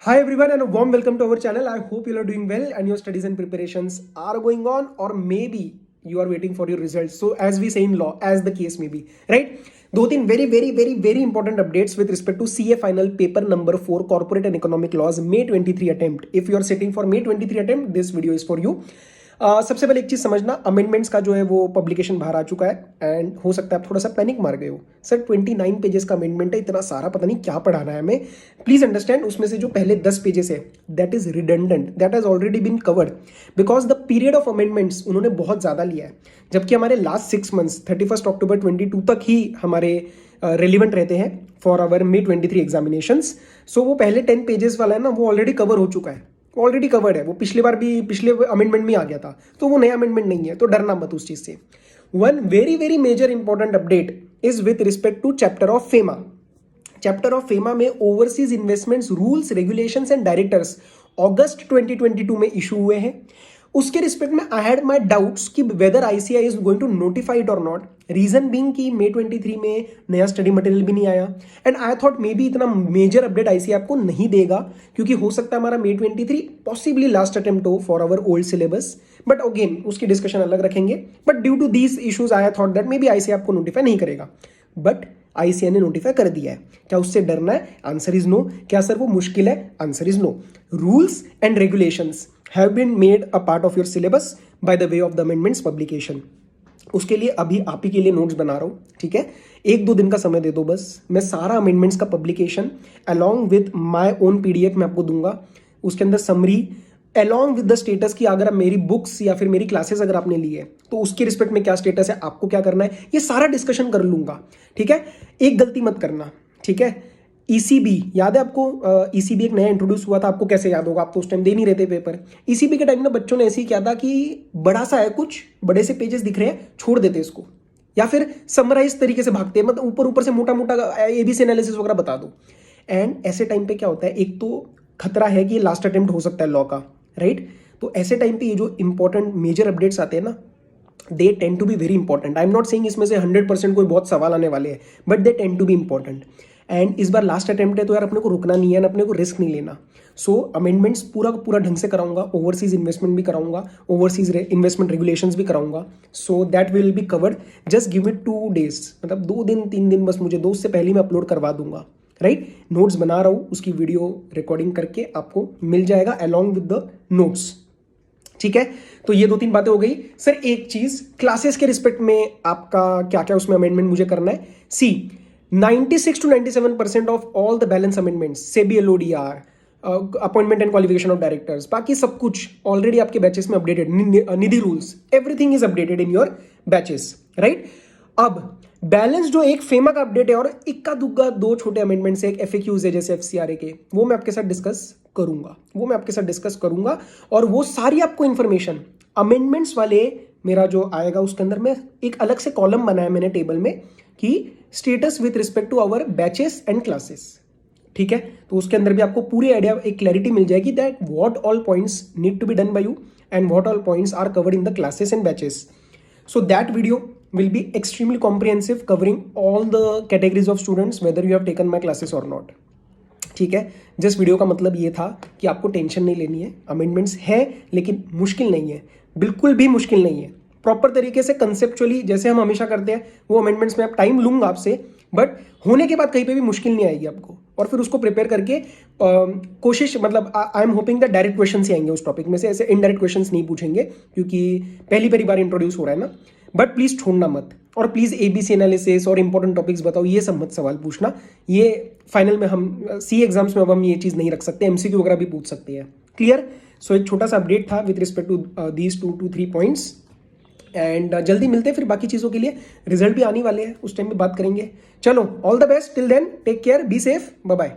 Hi everyone and a warm welcome to our channel. I hope you are doing well and your studies and preparations are going on, or maybe you are waiting for your results. So as we say in law, as the case may be, right? दो तीन very important updates with respect to CA final paper number 4 corporate and economic laws May 23 attempt. If you are sitting for May 23 attempt, this video is for you. सबसे पहले एक चीज समझना, amendments का जो है वो पब्लिकेशन बाहर आ चुका है एंड हो सकता है आप थोड़ा सा पैनिक मार गए हो। सर 29 पेजेस का अमेंडमेंट है, इतना सारा पता नहीं क्या पढ़ाना है हमें। प्लीज अंडरस्टैंड, उसमें से जो पहले 10 पेजेस है that is redundant, that has already been covered because the period of amendments उन्होंने बहुत ज्यादा लिया है, जबकि हमारे लास्ट 6 मंथ्स 31 अक्टूबर 22 तक ही हमारे रेलिवेंट रहते हैं फॉर आवर May 23 एग्जामिनेशंस। सो वो पहले 10 पेजेस वाला है ना, वो ऑलरेडी कवर हो चुका है, ऑलरेडी कवर्ड है। वो पिछले बार भी पिछले अमेंडमेंट में आ गया था, तो वो नया अमेंडमेंट नहीं है, तो डरना मत उस चीज से। One very major important update is with respect to chapter of FEMA. Chapter of FEMA में overseas investments rules regulations and directors अगस्त 2022 में इशू हुए हैं। उसके रिस्पेक्ट में आई हैड माई डाउट्स कि whether ICAI is going to notify it और not. Reason being कि May 23 में नया स्टडी मटेरियल भी नहीं आया and I thought may be इतना मेजर अपडेट आईसीएआई आपको नहीं देगा, क्योंकि हो सकता है हमारा May 23 पॉसिबली लास्ट अटेम्प्ट हो for our old syllabus. But again उसकी डिस्कशन अलग रखेंगे। But due to these issues I thought that maybe ICAI आपको नोटिफाई नहीं करेगा, बट आईसीएआई ने नोटिफाई कर दिया है। क्या उससे डरना है? Answer is no. क्या सर वो मुश्किल है? Answer is no. Rules and regulations have been made a part of your syllabus by the way of the amendments publication. उसके लिए अभी आप ही के लिए नोट्स बना रहा हूं, ठीक है? 1-2 दिन का समय दे दो बस, मैं सारा अमेंडमेंट्स का publication along with my own PDF में आपको दूंगा। उसके अंदर summary along with the status की, अगर आप मेरी बुक्स या फिर मेरी क्लासेस अगर आपने ली है तो उसके रिस्पेक्ट में क्या स्टेटस है, आपको क्या करना है, ये सारा डिस्कशन कर लूंगा, ठीक है? एक गलती मत करना, ठीक है? ईसीबी याद है आपको? ईसीबी एक नया इंट्रोड्यूस हुआ था, आपको कैसे याद होगा, आप तो उस टाइम दे नहीं रहते पेपर। ईसीबी के टाइम में बच्चों ने ऐसे ही किया था कि बड़ा सा है, कुछ बड़े से पेजेस दिख रहे हैं, छोड़ देते इसको, या फिर समराइज तरीके से भागते हैं, मतलब ऊपर से मोटा एबीसी एनालिसिस वगैरह बता दो। एंड ऐसे टाइम पे क्या होता है, एक तो खतरा है कि ये लास्ट अटेम्प्ट हो सकता है लॉ का, राइट? तो ऐसे टाइम पे ये जो इंपॉर्टेंट मेजर अपडेट्स आते हैं ना, they tend to be very important. I am not saying इसमें से 100% कोई बहुत सवाल आने वाले हैं, but they tend to be important. And इस बार लास्ट अटेम्प्ट है, तो यार अपने को रुकना नहीं है, अपने को रिस्क नहीं लेना। सो अमेंडमेंट्स पूरा ढंग से कराऊंगा, ओवरसीज इन्वेस्टमेंट भी कराऊंगा, ओवरसीज इन्वेस्टमेंट रेगुलेशंस भी कराऊंगा। So that will be covered. Just give it 2 days, मतलब 2 दिन 3 दिन बस मुझे दो, उससे पहले मैं अपलोड करवा दूंगा, राइट? नोट्स बना रहा हूँ, उसकी वीडियो रिकॉर्डिंग करके आपको मिल जाएगा अलॉन्ग विद द नोट्स, ठीक है? तो ये 2-3 बातें हो गई। सर एक चीज, क्लासेस के रिस्पेक्ट में आपका क्या क्या उसमें अमेंडमेंट मुझे करना है? सी 96 to 97% of all the balance amendments, SEBI LODR, appointment and qualification of directors, बाकी सब कुछ ऑलरेडी आपके बैचेस में updated. Nidhi rules, everything is updated in your batches, right? अब बैलेंस जो एक फेमा का अपडेट है और इक्का दुग्गा 2 छोटे अमेंडमेंट्स है, एक एफएक्यूज है जैसे एफसीआरए के, वो मैं आपके साथ डिस्कस करूंगा। और वो सारी आपको इंफॉर्मेशन अमेंडमेंट्स वाले मेरा जो आएगा उसके अंदर में एक अलग से कॉलम बनाया मैंने टेबल में कि status with respect to our batches and classes, ठीक है? तो उसके अंदर भी आपको पूरी आइडिया, एक क्लैरिटी मिल जाएगी that what all points need to be done by you and what all points are covered in the classes and batches. So that video will be extremely comprehensive, covering all the categories of students whether you have taken my classes or not, ठीक है? जिस video का मतलब ये था कि आपको tension नहीं लेनी है, अमेंडमेंट्स है लेकिन मुश्किल नहीं है, बिल्कुल भी मुश्किल नहीं है। प्रॉपर तरीके से कंसेप्चुअली जैसे हम हमेशा करते हैं वो अमेंडमेंट्स में आप टाइम लूंगा आपसे, बट होने के बाद कहीं पे भी मुश्किल नहीं आएगी आपको। और फिर उसको प्रिपेयर करके कोशिश, मतलब I am hoping that direct question ही आएंगे उस टॉपिक में से, ऐसे इनडायरेक्ट क्वेश्चन नहीं पूछेंगे क्योंकि पहली बार इंट्रोड्यूस हो रहा है ना। बट प्लीज छोड़ना मत, और प्लीज एबीसी एनालिसिस और इंपॉर्टेंट टॉपिक्स बताओ, ये सब मत सवाल पूछना। ये फाइनल में हम सी एग्जाम्स में अब हम ये चीज नहीं रख सकते, एमसीक्यू वगैरह भी पूछ सकते हैं, क्लियर? सो एक छोटा सा अपडेट था with respect to these 2 to 3 points. And जल्दी मिलते हैं फिर बाकी चीजों के लिए, रिजल्ट भी आने वाले हैं, उस टाइम में बात करेंगे। चलो, all the best, till then take care, be safe, bye bye.